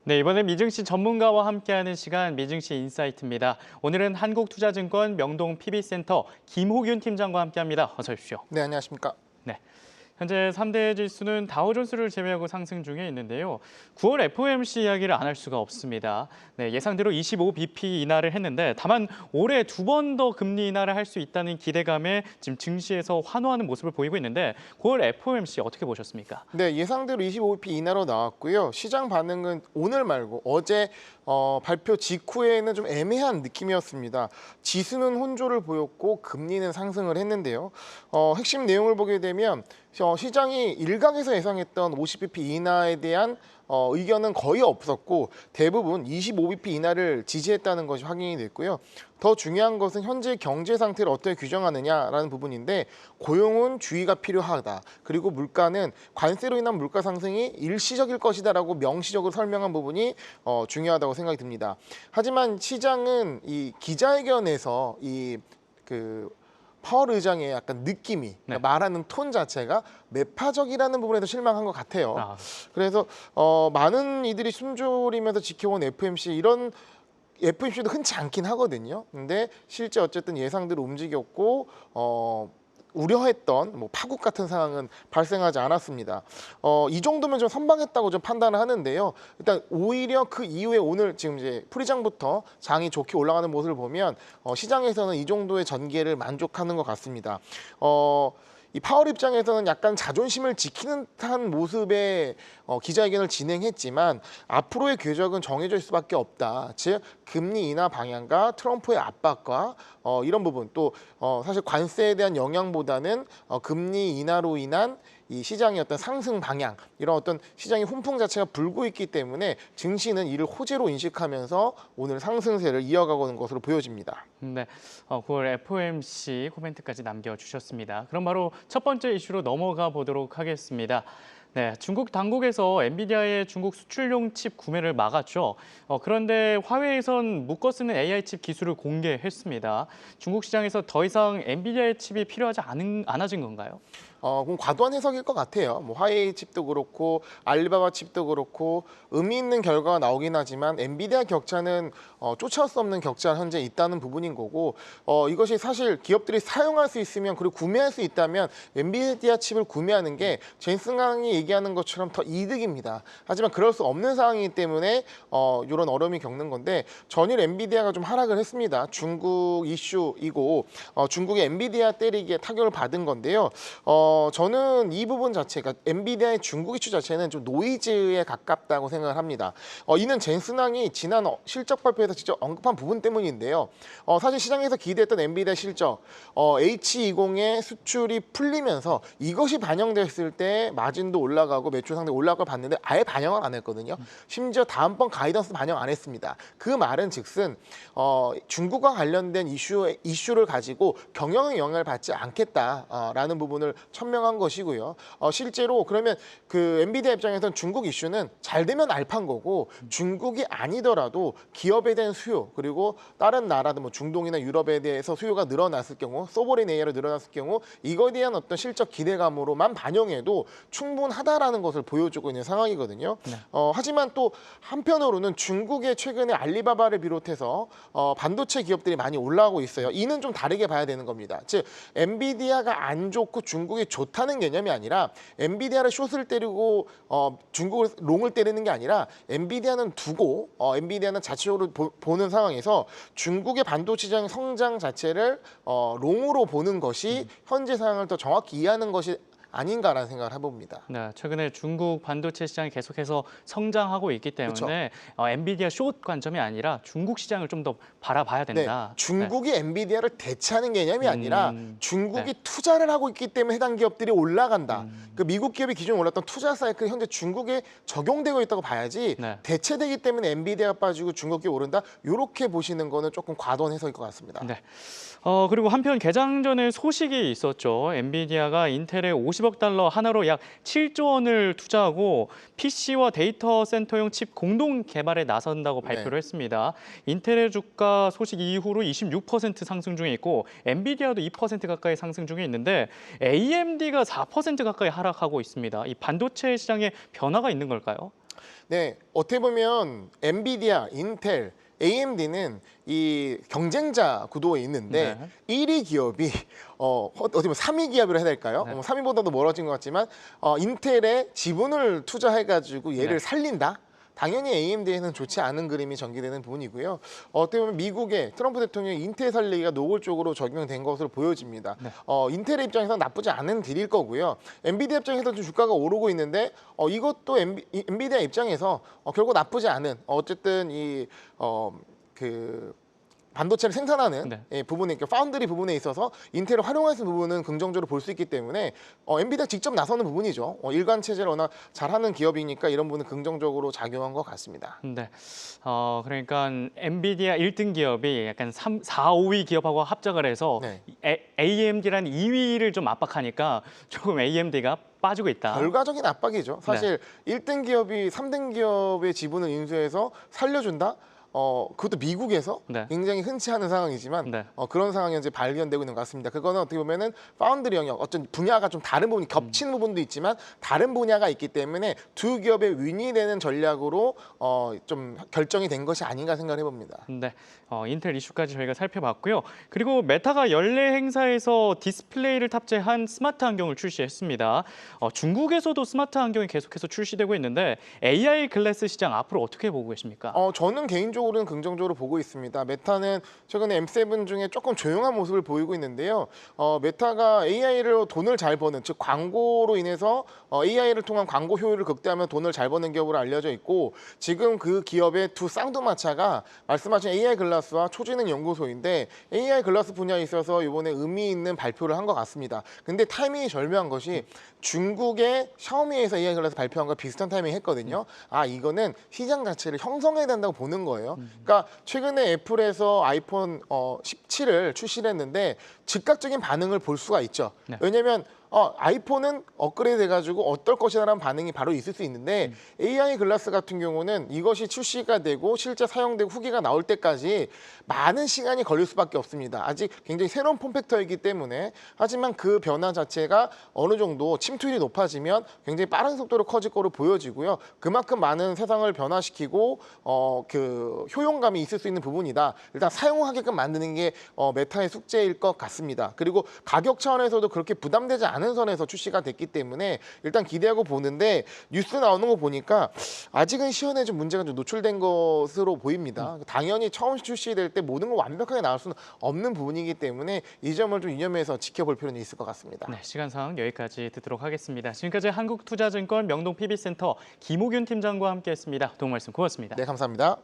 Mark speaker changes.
Speaker 1: 네, 이번엔 미증시 전문가와 함께하는 시간 미증시 인사이트입니다. 오늘은 한국투자증권 명동 PB센터 김호균 팀장과 함께합니다. 어서 오십시오.
Speaker 2: 네, 안녕하십니까.
Speaker 1: 네, 현재 3대 지수는 다우존스를 제외하고 상승 중에 있는데요. 9월 FOMC 이야기를 안 할 수가 없습니다. 네, 예상대로 25bp 인하를 했는데 다만 올해 두 번 더 금리 인하를 할 수 있다는 기대감에 지금 증시에서 환호하는 모습을 보이고 있는데 9월 FOMC 어떻게 보셨습니까?
Speaker 2: 네, 예상대로 25bp 인하로 나왔고요. 시장 반응은 오늘 말고 어제 발표 직후에는 좀 애매한 느낌이었습니다. 지수는 혼조를 보였고 금리는 상승을 했는데요. 핵심 내용을 보게 되면 시장이 일각에서 예상했던 50bp 인하에 대한 의견은 거의 없었고 대부분 25bp 인하를 지지했다는 것이 확인이 됐고요. 더 중요한 것은 현재 경제 상태를 어떻게 규정하느냐라는 부분인데 고용은 주의가 필요하다. 그리고 물가는 관세로 인한 물가 상승이 일시적일 것이다라고 명시적으로 설명한 부분이 중요하다고 생각이 듭니다. 하지만 시장은 이 기자회견에서 파월 의장의 약간 느낌이 그러니까 말하는 톤 자체가 매파적이라는 부분에서 실망한 것 같아요. 그래서 많은 이들이 숨졸이면서 지켜온 FMC 이런 FMC도 흔치 않긴 하거든요. 근데 실제 어쨌든 예상대로 움직였고 우려했던 파국 같은 상황은 발생하지 않았습니다. 이 정도면 좀 선방했다고 좀 판단을 하는데요. 일단 오히려 그 이후에 오늘 지금 이제 풀이장부터 장이 좋게 올라가는 모습을 보면 시장에서는 이 정도의 전개를 만족하는 것 같습니다. 이 파월 입장에서는 약간 자존심을 지키는 듯한 모습의 기자회견을 진행했지만 앞으로의 궤적은 정해질 수밖에 없다. 즉 금리 인하 방향과 트럼프의 압박과 이런 부분 또 사실 관세에 대한 영향보다는 금리 인하로 인한 이 시장의 어떤 상승 방향 이런 어떤 시장의 훈풍 자체가 불고 있기 때문에 증시는 이를 호재로 인식하면서 오늘 상승세를 이어가고 있는 것으로 보여집니다.
Speaker 1: 네, 9월 FOMC 코멘트까지 남겨주셨습니다. 그럼 바로 첫 번째 이슈로 넘어가 보도록 하겠습니다. 네, 중국 당국에서 엔비디아의 중국 수출용 칩 구매를 막았죠. 그런데 화웨이에선 묶어 쓰는 AI 칩 기술을 공개했습니다. 중국 시장에서 더 이상 엔비디아의 칩이 필요하지 않아진 건가요?
Speaker 2: 그럼 과도한 해석일 것 같아요. 화웨이 칩도 그렇고 알리바바 칩도 그렇고 의미 있는 결과가 나오긴 하지만 엔비디아 격차는 쫓아올 수 없는 격차가 현재 있다는 부분인 거고 이것이 사실 기업들이 사용할 수 있으면 그리고 구매할 수 있다면 엔비디아 칩을 구매하는 게 제인슨 강이 얘기하는 것처럼 더 이득입니다. 하지만 그럴 수 없는 상황이기 때문에 이런 어려움이 겪는 건데 전일 엔비디아가 좀 하락을 했습니다. 중국 이슈이고 중국의 엔비디아 때리기에 타격을 받은 건데요. 저는 이 부분 자체가 엔비디아의 중국 이슈 자체는 좀 노이즈에 가깝다고 생각을 합니다. 이는 젠슨왕이 지난 실적 발표에서 직접 언급한 부분 때문인데요. 사실 시장에서 기대했던 엔비디아 실적 H20의 수출이 풀리면서 이것이 반영됐을 때 마진도 올라가고 매출 상대 올라가고 봤는데 아예 반영을 안 했거든요. 심지어 다음번 가이던스 반영 안 했습니다. 그 말은 즉슨 중국과 관련된 이슈를 가지고 경영에 영향을 받지 않겠다라는 부분을 천명한 것이고요. 실제로 그러면 그 엔비디아 입장에서는 중국 이슈는 잘 되면 알판 거고 중국이 아니더라도 기업에 대한 수요 그리고 다른 나라들 중동이나 유럽에 대해서 수요가 늘어났을 경우 소버린 AI로 늘어났을 경우 이거에 대한 어떤 실적 기대감으로만 반영해도 충분하다라는 것을 보여주고 있는 상황이거든요.
Speaker 1: 네.
Speaker 2: 하지만 또 한편으로는 중국의 최근에 알리바바를 비롯해서 반도체 기업들이 많이 올라오고 있어요. 이는 좀 다르게 봐야 되는 겁니다. 즉 엔비디아가 안 좋고 중국이 좋다는 개념이 아니라 엔비디아를 숏을 때리고 중국을 롱을 때리는 게 아니라 엔비디아는 두고 엔비디아는 자체적으로 보는 상황에서 중국의 반도체 시장 성장 자체를 롱으로 보는 것이 현재 상황을 더 정확히 이해하는 것이 아닌가라는 생각을 해봅니다.
Speaker 1: 네, 최근에 중국 반도체 시장이 계속해서 성장하고 있기 때문에 엔비디아 숏 관점이 아니라 중국 시장을 좀 더 바라봐야 된다.
Speaker 2: 네, 중국이 엔비디아를 대체하는 개념이 아니라 중국이
Speaker 1: 네.
Speaker 2: 투자를 하고 있기 때문에 해당 기업들이 올라간다. 그 미국 기업이 기존에 올랐던 투자 사이클이 현재 중국에 적용되고 있다고 봐야지
Speaker 1: 네.
Speaker 2: 대체되기 때문에 엔비디아가 빠지고 중국 기업이 오른다. 이렇게 보시는 거는 조금 과도한 해석일 것 같습니다.
Speaker 1: 네. 그리고 한편 개장 전에 소식이 있었죠. 엔비디아가 인텔에 50억 달러 하나로 약 7조 원을 투자하고 PC와 데이터 센터용 칩 공동 개발에 나선다고 발표를 했습니다. 인텔의 주가 소식 이후로 26% 상승 중에 있고 엔비디아도 2% 가까이 상승 중에 있는데 AMD가 4% 가까이 하락하고 있습니다. 이 반도체 시장에 변화가 있는 걸까요?
Speaker 2: 네, 어떻게 보면 엔비디아, 인텔, AMD는 이 경쟁자 구도에 있는데
Speaker 1: 네.
Speaker 2: 1위 기업이 어떻게 보면 3위 기업이라 해야 될까요?
Speaker 1: 네.
Speaker 2: 3위보다도 멀어진 것 같지만 인텔에 지분을 투자해가지고 얘를
Speaker 1: 네.
Speaker 2: 살린다. 당연히 AMD에는 좋지 않은 그림이 전개되는 부분이고요. 어떻게 보면 미국의 트럼프 대통령이 인텔 살리기가 노골적으로 적용된 것으로 보여집니다.
Speaker 1: 네.
Speaker 2: 인텔의 입장에서는 나쁘지 않은 딜일 거고요. 엔비디아 입장에서도 주가가 오르고 있는데 이것도 엔비디아 입장에서 결국 나쁘지 않은 어쨌든 그 반도체를 생산하는
Speaker 1: 네.
Speaker 2: 부분에 파운드리 부분에 있어서 인텔을 활용할 수 있는 부분은 긍정적으로 볼 수 있기 때문에 엔비디아 직접 나서는 부분이죠. 일관 체제를 워낙 잘하는 기업이니까 이런 부분은 긍정적으로 작용한 것 같습니다.
Speaker 1: 네. 그러니까 엔비디아 1등 기업이 약간 3, 4, 5위 기업하고 합작을 해서
Speaker 2: 네.
Speaker 1: AMD란 2위를 좀 압박하니까 조금 AMD가 빠지고 있다.
Speaker 2: 결과적인 압박이죠. 사실 1등 기업이 3등 기업의 지분을 인수해서 살려준다? 그것도 미국에서
Speaker 1: 네.
Speaker 2: 굉장히 흔치 않은 상황이지만
Speaker 1: 네.
Speaker 2: 그런 상황이 현재 발견되고 있는 것 같습니다. 그거는 어떻게 보면은 파운드리 영역, 어떤 분야가 좀 다른 부분이 겹치는 부분도 있지만 다른 분야가 있기 때문에 두 기업의 윈이 되는 전략으로 좀 결정이 된 것이 아닌가 생각을 해봅니다.
Speaker 1: 네, 인텔 이슈까지 저희가 살펴봤고요. 그리고 메타가 연례 행사에서 디스플레이를 탑재한 스마트 안경을 출시했습니다. 중국에서도 스마트 안경이 계속해서 출시되고 있는데 AI 글래스 시장 앞으로 어떻게 보고 계십니까?
Speaker 2: 저는 개인적으로는 긍정적으로 보고 있습니다. 메타는 최근에 M7 중에 조금 조용한 모습을 보이고 있는데요. 메타가 AI로 돈을 잘 버는, 즉 광고로 인해서 AI를 통한 광고 효율을 극대화하면 돈을 잘 버는 기업으로 알려져 있고 지금 그 기업의 두 쌍두마차가 말씀하신 AI 글라스와 초지능 연구소인데 AI 글라스 분야에 있어서 이번에 의미 있는 발표를 한 것 같습니다. 근데 타이밍이 절묘한 것이 중국의 샤오미에서 AI 글라스 발표한 거 비슷한 타이밍 했거든요. 이거는 시장 자체를 형성해야 된다고 보는 거예요. 그러니까 최근에 애플에서 아이폰 17을 출시를 했는데 즉각적인 반응을 볼 수가 있죠.
Speaker 1: 네.
Speaker 2: 왜냐면 아이폰은 업그레이드 돼가지고 어떨 것이라는 반응이 바로 있을 수 있는데 AI 글라스 같은 경우는 이것이 출시가 되고 실제 사용되고 후기가 나올 때까지 많은 시간이 걸릴 수밖에 없습니다. 아직 굉장히 새로운 폼팩터이기 때문에 하지만 그 변화 자체가 어느 정도 침투율이 높아지면 굉장히 빠른 속도로 커질 거로 보여지고요. 그만큼 많은 세상을 변화시키고 그 효용감이 있을 수 있는 부분이다. 일단 사용하게끔 만드는 게 메타의 숙제일 것 같습니다. 그리고 가격 차원에서도 그렇게 부담되지 않은 선에서 출시가 됐기 때문에 일단 기대하고 보는데 뉴스 나오는 거 보니까 아직은 시연에 좀 문제가 좀 노출된 것으로 보입니다. 당연히 처음 출시될 때 모든 걸 완벽하게 나올 수는 없는 부분이기 때문에 이 점을 좀 유념해서 지켜볼 필요는 있을 것 같습니다.
Speaker 1: 네, 시간상 여기까지 듣도록 하겠습니다. 지금까지 한국투자증권 명동 PB센터 김호균 팀장과 함께했습니다. 도움 말씀 고맙습니다.
Speaker 2: 네, 감사합니다.